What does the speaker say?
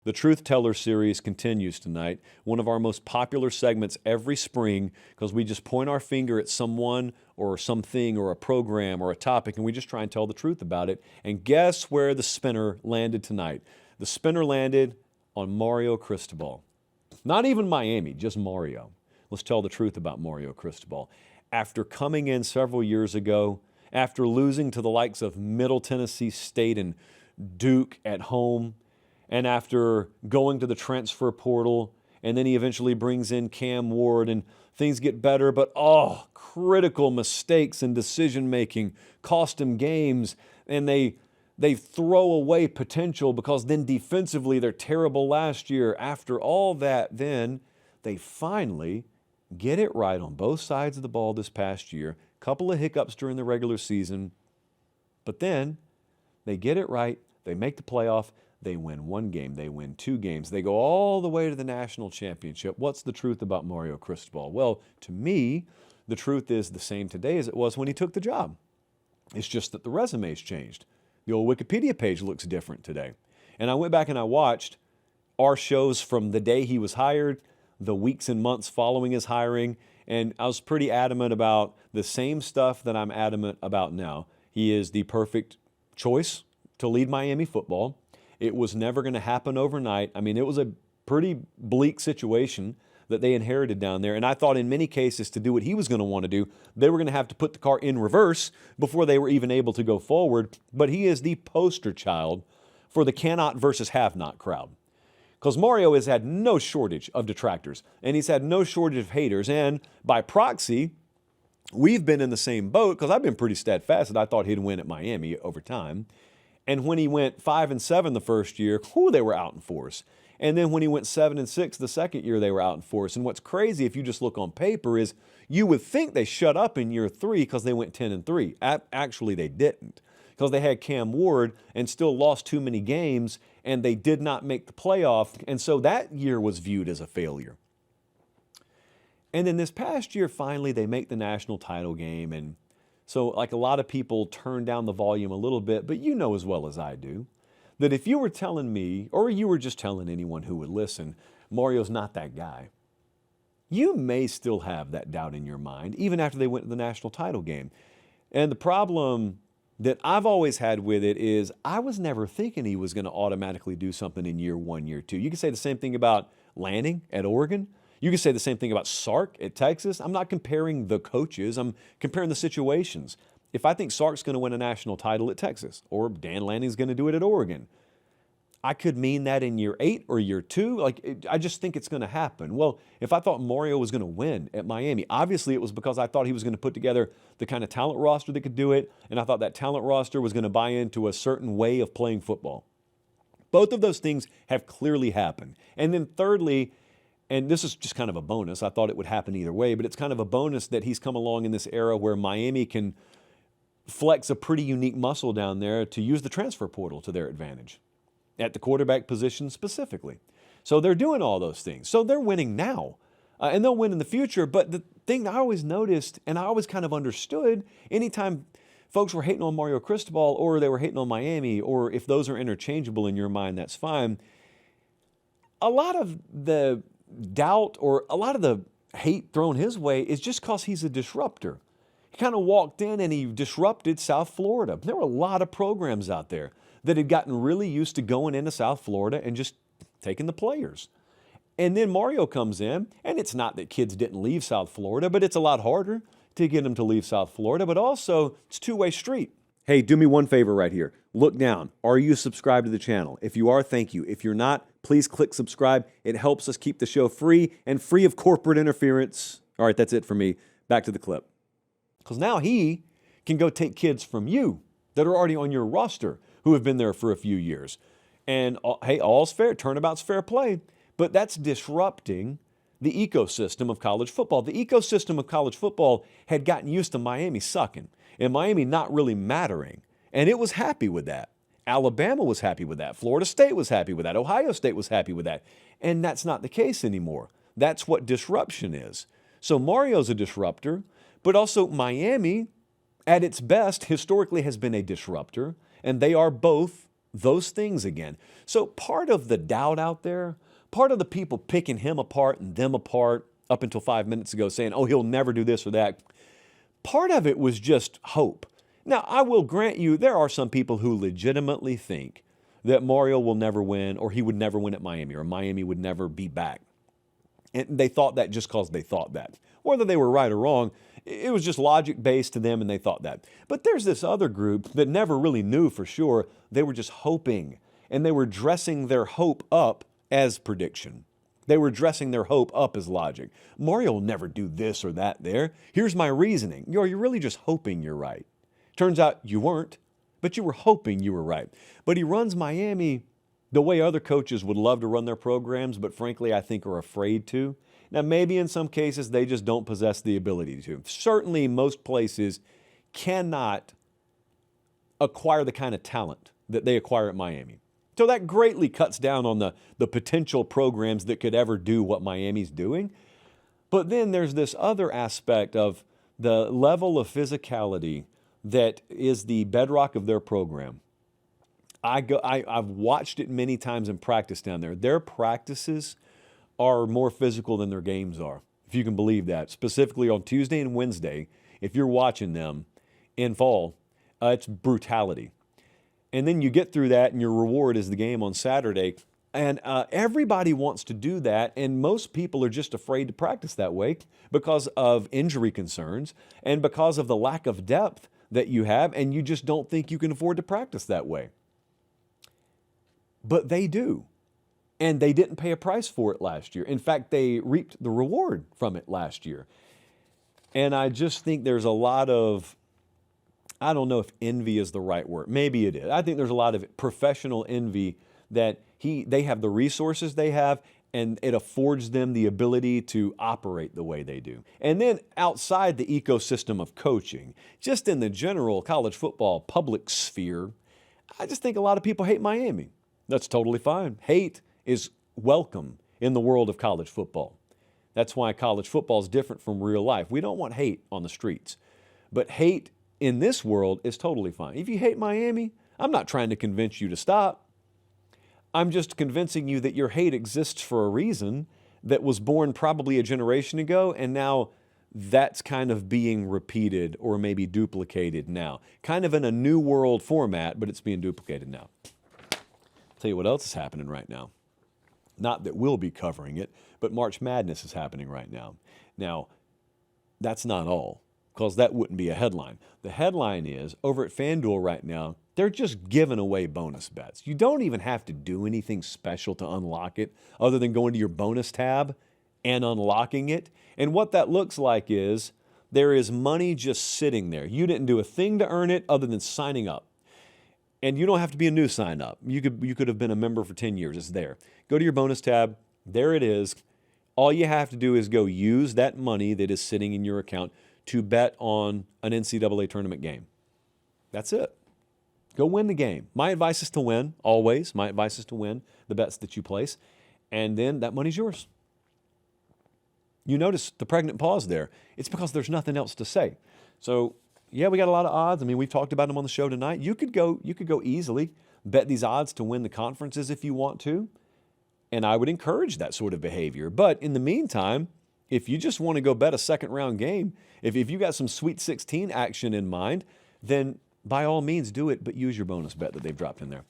The Truth Teller series continues tonight, one of our most popular segments every spring, because we just point our finger at someone or something or a program or a topic, and we just try and tell the truth about it. And guess where the spinner landed tonight? The spinner landed on Mario Cristobal. Not even Miami, just Mario. Let's tell the truth about Mario Cristobal. After coming in several years ago, after losing to the likes of Middle Tennessee State and Duke at home, and after going to the transfer portal, and then he eventually brings in Cam Ward, and things get better, but critical mistakes in decision-making cost him games, and they throw away potential because then defensively they're terrible last year. After all that, then they finally get it right on both sides of the ball this past year. Couple of hiccups during the regular season, but then they get it right. They make the playoff. They win one game. They win two games. They go all the way to the national championship. What's the truth about Mario Cristobal? Well, to me, the truth is the same today as it was when he took the job. It's just that the resume's changed. The old Wikipedia page looks different today. And I went back and I watched our shows from the day he was hired, the weeks and months following his hiring, and I was pretty adamant about the same stuff that I'm adamant about now. He is the perfect choice to lead Miami football. It was never going to happen overnight. I mean, it was a pretty bleak situation that they inherited down there. And I thought in many cases to do what he was going to want to do, they were going to have to put the car in reverse before they were even able to go forward. But he is the poster child for the cannot versus have not crowd. Because Mario has had no shortage of detractors, and he's had no shortage of haters. And by proxy, we've been in the same boat because I've been pretty steadfast that I thought he'd win at Miami over time. And when he went 5-7 the first year, they were out in force. And then when he went 7-6 the second year, they were out in force. And what's crazy, if you just look on paper, is you would think they shut up in year 3 because they went 10-3. Actually, they didn't, because they had Cam Ward and still lost too many games, and they did not make the playoff. And so that year was viewed as a failure. And then this past year, finally, they make the national title game. And so like a lot of people turn down the volume a little bit, but you know as well as I do that if you were telling me, or you were just telling anyone who would listen, Mario's not that guy, you may still have that doubt in your mind, even after they went to the national title game. And the problem that I've always had with it is I was never thinking he was going to automatically do something in year 1, year 2. You can say the same thing about Lanning at Oregon. You can say the same thing about Sark at Texas. I'm not comparing the coaches. I'm comparing the situations. If I think Sark's going to win a national title at Texas, or Dan Lanning's going to do it at Oregon, I could mean that in year 8 or year 2. I just think it's going to happen. Well, if I thought Mario was going to win at Miami, obviously it was because I thought he was going to put together the kind of talent roster that could do it, and I thought that talent roster was going to buy into a certain way of playing football. Both of those things have clearly happened. And then thirdly, and this is just kind of a bonus. I thought it would happen either way, but it's kind of a bonus that he's come along in this era where Miami can flex a pretty unique muscle down there to use the transfer portal to their advantage, at the quarterback position specifically. So they're doing all those things. So they're winning now, and they'll win in the future. But the thing that I always noticed, and I always kind of understood, anytime folks were hating on Mario Cristobal or they were hating on Miami, or if those are interchangeable in your mind, that's fine. A lot of the doubt or a lot of the hate thrown his way is just because he's a disruptor. He kind of walked in and he disrupted South Florida. There were a lot of programs out there that had gotten really used to going into South Florida and just taking the players. And then Mario comes in, and it's not that kids didn't leave South Florida, but it's a lot harder to get them to leave South Florida, but also it's a two-way street. Hey, do me one favor right here. Look down. Are you subscribed to the channel? If you are, thank you. If you're not, please click subscribe. It helps us keep the show free and free of corporate interference. All right, that's it for me. Back to the clip. Because now he can go take kids from you that are already on your roster who have been there for a few years. And hey, all's fair. Turnabout's fair play. But that's disrupting the ecosystem of college football. The ecosystem of college football had gotten used to Miami sucking and Miami not really mattering. And it was happy with that. Alabama was happy with that. Florida State was happy with that. Ohio State was happy with that. And that's not the case anymore. That's what disruption is. So Mario's a disruptor, but also Miami, at its best, historically has been a disruptor. And they are both those things again. So part of the doubt out there, part of the people picking him apart and them apart up until 5 minutes ago saying, oh, he'll never do this or that, part of it was just hope. Now, I will grant you, there are some people who legitimately think that Mario will never win, or he would never win at Miami, or Miami would never be back. And they thought that just because they thought that. Whether they were right or wrong, it was just logic-based to them, and they thought that. But there's this other group that never really knew for sure. They were just hoping, and they were dressing their hope up as prediction. They were dressing their hope up as logic. Mario will never do this or that there. Here's my reasoning. You're really just hoping you're right. Turns out you weren't, but you were hoping you were right. But he runs Miami the way other coaches would love to run their programs, but frankly, I think are afraid to. Now, maybe in some cases, they just don't possess the ability to. Certainly, most places cannot acquire the kind of talent that they acquire at Miami. So that greatly cuts down on the potential programs that could ever do what Miami's doing. But then there's this other aspect of the level of physicality that is the bedrock of their program. I've watched it many times in practice down there. Their practices are more physical than their games are, if you can believe that. Specifically on Tuesday and Wednesday, if you're watching them in fall, it's brutality. And then you get through that and your reward is the game on Saturday. And everybody wants to do that, and most people are just afraid to practice that way because of injury concerns and because of the lack of depth that you have, and you just don't think you can afford to practice that way. But they do, and they didn't pay a price for it last year. In fact, they reaped the reward from it last year. And I just think there's a lot of, I don't know if envy is the right word. Maybe it is. I think there's a lot of professional envy that they have the resources they have, and it affords them the ability to operate the way they do. And then outside the ecosystem of coaching, just in the general college football public sphere, I just think a lot of people hate Miami. That's totally fine. Hate is welcome in the world of college football. That's why college football is different from real life. We don't want hate on the streets. But hate in this world is totally fine. If you hate Miami, I'm not trying to convince you to stop. I'm just convincing you that your hate exists for a reason that was born probably a generation ago, and now that's kind of being repeated or maybe duplicated now. Kind of in a new world format, but it's being duplicated now. Tell you what else is happening right now. Not that we'll be covering it, but March Madness is happening right now. Now, that's not all, because that wouldn't be a headline. The headline is, over at FanDuel right now, they're just giving away bonus bets. You don't even have to do anything special to unlock it other than going to your bonus tab and unlocking it. And what that looks like is there is money just sitting there. You didn't do a thing to earn it other than signing up. And you don't have to be a new sign up. You could have been a member for 10 years. It's there. Go to your bonus tab. There it is. All you have to do is go use that money that is sitting in your account to bet on an NCAA tournament game. That's it. Go win the game. My advice is to win, always. My advice is to win the bets that you place, and then that money's yours. You notice the pregnant pause there. It's because there's nothing else to say. So, yeah, we got a lot of odds. I mean, we've talked about them on the show tonight. You could go easily, bet these odds to win the conferences if you want to, and I would encourage that sort of behavior. But in the meantime, if you just want to go bet a second-round game, if you got some Sweet 16 action in mind, then by all means do it, but use your bonus bet that they've dropped in there.